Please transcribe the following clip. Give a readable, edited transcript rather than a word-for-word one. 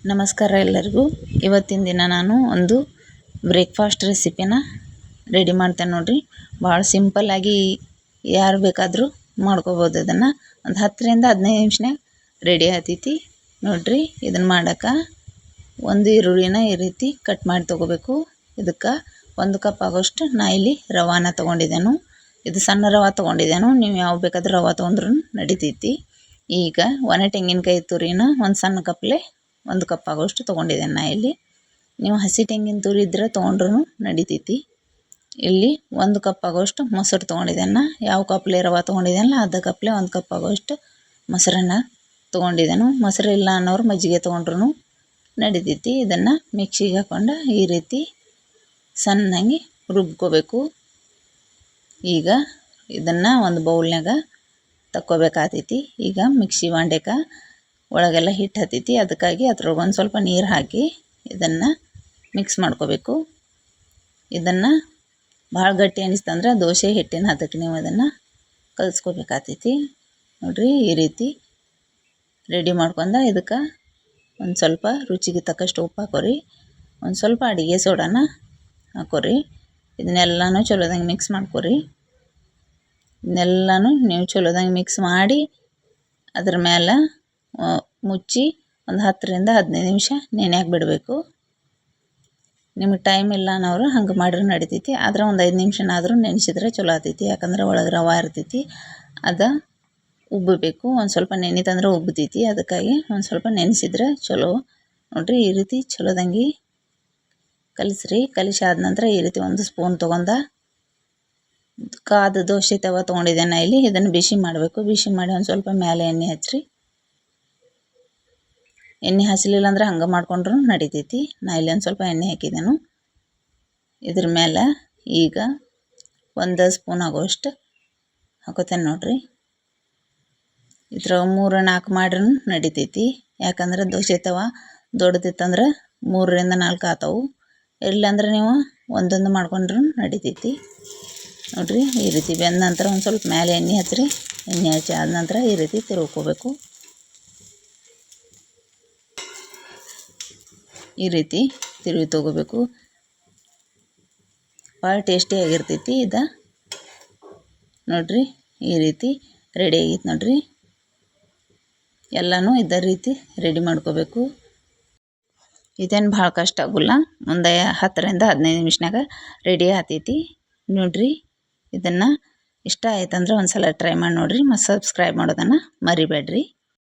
ನಮಸ್ಕಾರ ಎಲ್ಲರಿಗೂ. ಇವತ್ತಿನ ದಿನ ನಾನು ಒಂದು ಬ್ರೇಕ್ಫಾಸ್ಟ್ ರೆಸಿಪಿನ ರೆಡಿ ಮಾಡ್ತೇನೆ ನೋಡ್ರಿ. ಭಾಳ ಸಿಂಪಲ್ಲಾಗಿ ಯಾರು ಬೇಕಾದರೂ ಮಾಡ್ಕೋಬೋದು. ಅದನ್ನು ಒಂದು 10ರಿಂದ 15 ನಿಮಿಷನಾಗ ರೆಡಿ ಆಗ್ತೈತಿ ನೋಡ್ರಿ. ಇದನ್ನು ಮಾಡೋಕೆ ಒಂದು ಈರುಳ್ಳಿನ ಈ ರೀತಿ ಕಟ್ ಮಾಡಿ ತೊಗೋಬೇಕು. ಇದಕ್ಕೆ 1 ಕಪ್ ಆಗೋಷ್ಟು ನಾ ಇಲ್ಲಿ ರವಾನ ತೊಗೊಂಡಿದ್ದೇನು. ಇದು ಸಣ್ಣ ರವೆ ತೊಗೊಂಡಿದ್ದೇನು. ನೀವು ಯಾವ ಬೇಕಾದ್ರೂ ರವೆ ತೊಗೊಂಡ್ರೂ ನಡಿತೈತಿ. ಈಗ ಒಣ ತೆಂಗಿನಕಾಯಿ ತುರಿನ ಒಂದು ಸಣ್ಣ ಕಪ್ಲೆ 1 ಕಪ್ ಆಗೋಷ್ಟು ತೊಗೊಂಡಿದ್ದೇನೆ ನಾ ಇಲ್ಲಿ. ನೀವು ಹಸಿ ತೆಂಗಿನ ತುರಿ ಇದ್ದರೆ ತೊಗೊಂಡ್ರೂ ನಡಿತೈತಿ. ಇಲ್ಲಿ 1 ಕಪ್ ಆಗೋಷ್ಟು ಮೊಸರು ತೊಗೊಂಡಿದ್ದೇನೆ. ಯಾವ ಕಪ್ಲೆ ರವೆ ತೊಗೊಂಡಿದ್ದೇನಲ್ಲ ಅರ್ಧ ಕಪ್ಲೆ 1 ಕಪ್ ಆಗೋಷ್ಟು ಮೊಸರನ್ನು ತೊಗೊಂಡಿದ್ದೇನೆ. ಮೊಸರು ಇಲ್ಲ ಅನ್ನೋರು ಮಜ್ಜಿಗೆ ತೊಗೊಂಡ್ರೂ ನಡಿತೈತಿ. ಇದನ್ನು ಮಿಕ್ಸಿಗೆ ಹಾಕ್ಕೊಂಡು ಈ ರೀತಿ ಸಣ್ಣಗೆ ರುಬ್ಕೋಬೇಕು. ಈಗ ಇದನ್ನು ಒಂದು ಬೌಲ್ನಾಗ ತಕ್ಕೋಬೇಕಾಗ್ತೈತಿ. ಈಗ ಮಿಕ್ಸಿ ಬಾಂಡೆಗೆ ಒಳಗೆಲ್ಲ ಹಿಟ್ಟು ಹತ್ತೈತಿ. ಅದಕ್ಕಾಗಿ ಅದ್ರೊಳಗೆ ಒಂದು ಸ್ವಲ್ಪ ನೀರು ಹಾಕಿ ಇದನ್ನು ಮಿಕ್ಸ್ ಮಾಡ್ಕೋಬೇಕು. ಇದನ್ನು ಭಾಳ ಗಟ್ಟಿ ಅನಿಸ್ತಂದ್ರೆ ದೋಸೆ ಹಿಟ್ಟಿನ ಹದಕ್ಕೆ ನೀವು ಅದನ್ನು ಕಲಿಸ್ಕೋಬೇಕಾಗ್ತೈತಿ ನೋಡಿರಿ. ಈ ರೀತಿ ರೆಡಿ ಮಾಡ್ಕೊಂಡು ಇದಕ್ಕೆ ಒಂದು ಸ್ವಲ್ಪ ರುಚಿಗೆ ತಕ್ಕಷ್ಟು ಉಪ್ಪು ಹಾಕೋರಿ. ಒಂದು ಸ್ವಲ್ಪ ಅಡುಗೆ ಸೋಡಾನ ಹಾಕೋರಿ. ಇದನ್ನೆಲ್ಲನೂ ಚಲೋದಂಗೆ ಮಿಕ್ಸ್ ಮಾಡ್ಕೊರಿ. ಇದನ್ನೆಲ್ಲನೂ ನೀವು ಚಲೋದಂಗೆ ಮಿಕ್ಸ್ ಮಾಡಿ ಅದ್ರ ಮೇಲೆ ಮುಚ್ಚಿ ಒಂದು 10ರಿಂದ 15 ನಿಮಿಷ ನೆನೆಯಾಗಿ ಬಿಡಬೇಕು. ನಿಮಗೆ ಟೈಮ್ ಇಲ್ಲ ಅನ್ನೋರು ಹಂಗೆ ಮಾಡಿದ್ರೆ ನಡಿತೈತಿ. ಆದರೆ ಒಂದು 5 ನಿಮಿಷನಾದರೂ ನೆನೆಸಿದ್ರೆ ಚಲೋ ಆಗ್ತೈತಿ. ಯಾಕಂದ್ರೆ ಒಳಗೆ ರವೆ ಇರ್ತೈತಿ, ಅದು ಉಬ್ಬಬೇಕು. ಒಂದು ಸ್ವಲ್ಪ ನೆನಿತಂದ್ರೆ ಉಬ್ಬತೈತಿ. ಅದಕ್ಕಾಗಿ ಒಂದು ಸ್ವಲ್ಪ ನೆನೆಸಿದ್ರೆ ಚಲೋ ನೋಡಿರಿ. ಈ ರೀತಿ ಚಲೋದಂಗೆ ಕಲಿಸ್ರಿ. ಕಲಿಸಿ ಆದ ನಂತರ ಈ ರೀತಿ ಒಂದು ಸ್ಪೂನ್ ತೊಗೊಂಡ ಕಾದ ದೋಸೆ ತವ ತೊಗೊಂಡಿದ್ದೇನೆ ಇಲ್ಲಿ. ಇದನ್ನು ಬಿಸಿ ಮಾಡಬೇಕು. ಬಿಸಿ ಮಾಡಿ ಒಂದು ಸ್ವಲ್ಪ ಮೇಲೆ ಎಣ್ಣೆ ಹಚ್ಚಿರಿ. ಎಣ್ಣೆ ಹಚ್ಚಲಿಲ್ಲ ಅಂದ್ರೆ ಹಂಗೆ ಮಾಡ್ಕೊಂಡ್ರೂ ನಡಿತೈತಿ. ನಾ ಇಲ್ಲಿ ಒಂದು ಸ್ವಲ್ಪ ಎಣ್ಣೆ ಹಾಕಿದ್ದೇನು. ಇದ್ರ ಮೇಲೆ ಈಗ 1 ಸ್ಪೂನ್ ಆಗೋಷ್ಟು ಹಾಕೋತೇನೆ ನೋಡಿರಿ. ಇದ್ರಾಗ 3-4 ಮಾಡ್ರೂ ನಡಿತೈತಿ. ಯಾಕಂದ್ರೆ ದೋಸೆ ತವ ದೊಡ್ಡದಿತ್ತಂದ್ರೆ 3ರಿಂದ 4 ಆತಾವು. ಇರ್ಲಂದ್ರೆ ನೀವು ಒಂದೊಂದು ಮಾಡ್ಕೊಂಡ್ರೂ ನಡಿತೈತಿ ನೋಡಿರಿ. ಈ ರೀತಿ ಬೆಂದ ನಂತರ ಒಂದು ಸ್ವಲ್ಪ ಮೇಲೆ ಎಣ್ಣೆ ಹಚ್ಚಿರಿ. ಎಣ್ಣೆ ಹಚ್ಚಿ ಆದ ನಂತರ ಈ ರೀತಿ ತಿರುಗ್ಕೋಬೇಕು. ಈ ರೀತಿ ತಿರುವಿ ತೊಗೋಬೇಕು. ಭಾಳ ಟೇಸ್ಟಿಯಾಗಿರ್ತೈತಿ ಇದು ನೋಡಿರಿ. ಈ ರೀತಿ ರೆಡಿ ಆಗೈತೆ ನೋಡಿರಿ. ಎಲ್ಲನೂ ಇದೇ ರೀತಿ ರೆಡಿ ಮಾಡ್ಕೋಬೇಕು. ಇದೇನು ಭಾಳ ಕಷ್ಟ ಆಗೋಲ್ಲ. ಒಂದು 10ರಿಂದ 15 ನಿಮಿಷನಾಗ ರೆಡಿ ಆಗ್ತೈತಿ ನೋಡಿರಿ. ಇದನ್ನು ಇಷ್ಟ ಆಯ್ತಂದ್ರೆ ಒಂದು ಸಲ ಟ್ರೈ ಮಾಡಿ ನೋಡಿರಿ. ಮತ್ತು ಸಬ್ಸ್ಕ್ರೈಬ್ ಮಾಡೋದನ್ನು ಮರಿಬೇಡ್ರಿ.